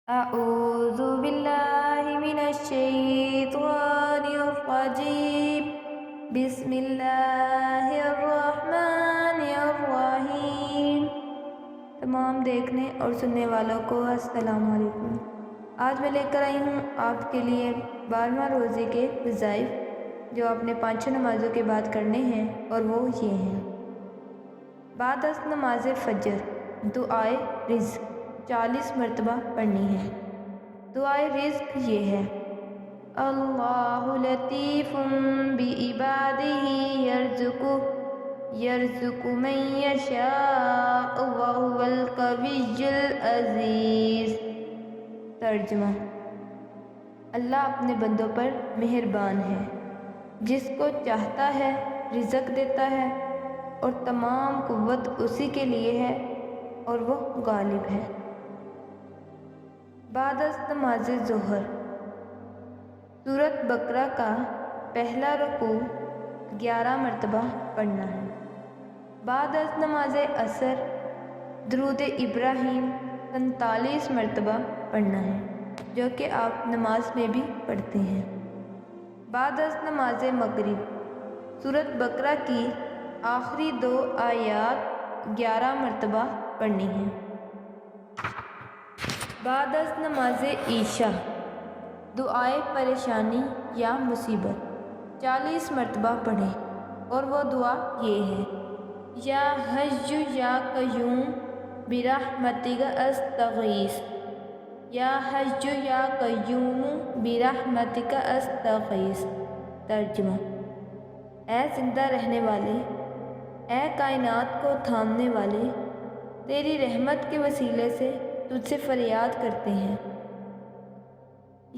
أعوذ بالله من الشيطان الرجيم بسم الله الرحمن الرحیم۔ تمام دیکھنے اور سننے والوں کو السلام علیکم۔ آج میں لے کر آئی ہوں آپ کے لیے 12واں روزے کے وظائف جو آپ نے 5 نمازوں کے بعد کرنے ہیں، اور وہ یہ ہیں۔ بعد از نماز فجر دعائے رزق 40 مرتبہ پڑھنی ہے۔ دعائے رزق یہ ہے: اللہ لطیف بعبادہ یرزق من یشاء وہو القوی العزیز۔ ترجمہ: اللہ اپنے بندوں پر مہربان ہے، جس کو چاہتا ہے رزق دیتا ہے، اور تمام قوت اسی کے لیے ہے، اور وہ غالب ہے۔ بعد از نماز ظہر سورۃ بقرہ کا پہلا رکوع 11 مرتبہ پڑھنا ہے۔ بعد از نماز عصر درود ابراہیم 47 مرتبہ پڑھنا ہے، جو کہ آپ نماز میں بھی پڑھتے ہیں۔ بعد از نماز مغرب سورۃ بقرہ کی آخری 2 آیات 11 مرتبہ پڑھنی ہیں۔ بعد از نماز عشاء دعائے پریشانی یا مصیبت 40 مرتبہ پڑھیں، اور وہ دعا یہ ہے: یا حی یا قیوم برحمتک استغیث، یا حی یا قیوم برحمتک استغیث۔ ترجمہ: اے زندہ رہنے والے، اے کائنات کو تھامنے والے، تیری رحمت کے وسیلے سے تجھ سے فریاد کرتے ہیں۔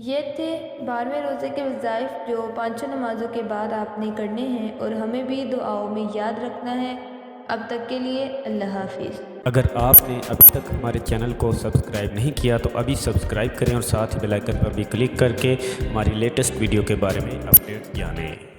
یہ تھے 12ویں روزے کے وظائف جو 5 نمازوں کے بعد آپ نے کرنے ہیں، اور ہمیں بھی دعاؤں میں یاد رکھنا ہے۔ اب تک کے لیے اللہ حافظ۔ اگر آپ نے اب تک ہمارے چینل کو سبسکرائب نہیں کیا تو ابھی سبسکرائب کریں، اور ساتھ ہی بیل آئکن پر بھی کلک کر کے ہماری لیٹسٹ ویڈیو کے بارے میں اپڈیٹ جانیں۔